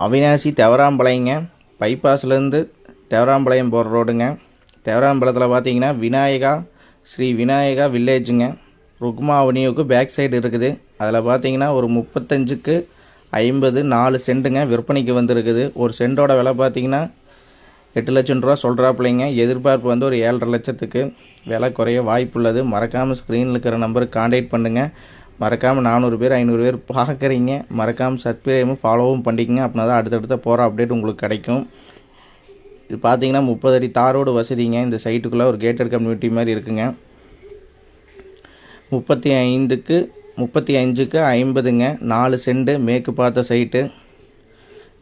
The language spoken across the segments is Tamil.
அவினாசி தெவராம்பாளையங்க, பைபாஸ்லேருந்து தெவராம்பாளையம் போகிற ரோடுங்க. தெவராம்பாளையத்தில் பார்த்தீங்கன்னா விநாயகா ஸ்ரீ விநாயகா வில்லேஜுங்க. ருக்மா அவனியூக்கு பேக் சைடு இருக்குது. அதில் பார்த்தீங்கன்னா ஒரு 35க்கு 50 4 சென்ட்டுங்க விற்பனைக்கு வந்துருக்குது. ஒரு சென்ட்டோட விலை பார்த்தீங்கன்னா 8 லட்சம் ரூபா சொல்கிறாப்புலைங்க. எதிர்பார்ப்பு வந்து ஒரு 7.5 லட்சத்துக்கு விலை குறைய வாய்ப்புள்ளது. மறக்காமல் ஸ்க்ரீனில் இருக்கிற நம்பருக்கு கான்டாக்ட் பண்ணுங்கள். மறக்காமல் 400 பேர் 500 பேர் பார்க்குறீங்க. மறக்காமல் சப்ஸ்கிரைபும் ஃபாலோவும் பண்ணிக்கங்க. அப்படின்னா தான் அடுத்தடுத்த போகிற அப்டேட் உங்களுக்கு கிடைக்கும். இது பார்த்தீங்கன்னா 30 அடி தாரோடு வசதிங்க. இந்த சைட்டுக்குள்ளே ஒரு கேட்டட் கம்யூனிட்டி மாதிரி இருக்குங்க. 35க்கு 50ங்க 4 சென்ட் மேற்கு பார்த்த சைட்டு.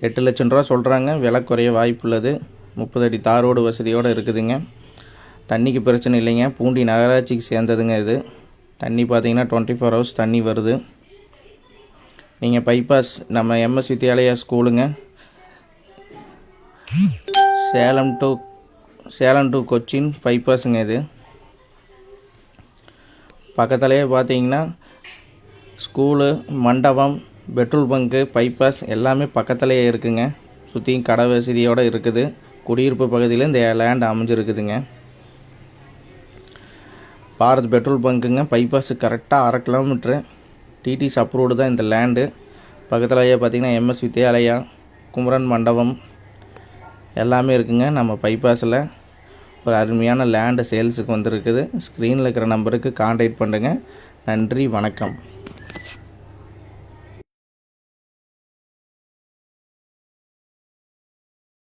8 லட்சம் ரூபா சொல்கிறாங்க. விலை குறைய வாய்ப்புள்ளது. 30 அடி தாரோடு வசதியோடு இருக்குதுங்க. தண்ணிக்கு பிரச்சனை இல்லைங்க. பூண்டி நகராட்சிக்கு சேர்ந்ததுங்க. இது தண்ணி பார்த்தீங்கன்னா 24 ஹவர்ஸ் தண்ணி வருது. நீங்கள் பைபாஸ் நம்ம எம்எஸ் வித்யாலயா ஸ்கூலுங்க, சேலம் டு கொச்சின் பைபாஸுங்க. இது பக்கத்துலேயே பார்த்தீங்கன்னா ஸ்கூலு, மண்டபம், பெட்ரோல் பங்கு, பைபாஸ் எல்லாமே பக்கத்துலேயே இருக்குங்க. சுற்றியும் கடை வசதியோடு இருக்குது. குடியிருப்பு பகுதியில் இந்த லேண்ட் அமைஞ்சிருக்குதுங்க. பாரத் பெட்ரோல் பங்க்குங்க. பைபாஸு கரெக்டாக 1/2 கிலோமீட்ரு. டிடிஸ் அப்ரூவ்டு தான் இந்த லேண்டு. பக்கத்துலேயே பார்த்தீங்கன்னா எம்எஸ் வித்யாலயா, குமரன் மண்டபம் எல்லாமே இருக்குங்க. நம்ம பைபாஸில் ஒரு அருமையான லேண்டு சேல்ஸுக்கு வந்துருக்குது. ஸ்க்ரீனில் இருக்கிற நம்பருக்கு கான்டாக்ட் பண்ணுங்கள். நன்றி, வணக்கம்.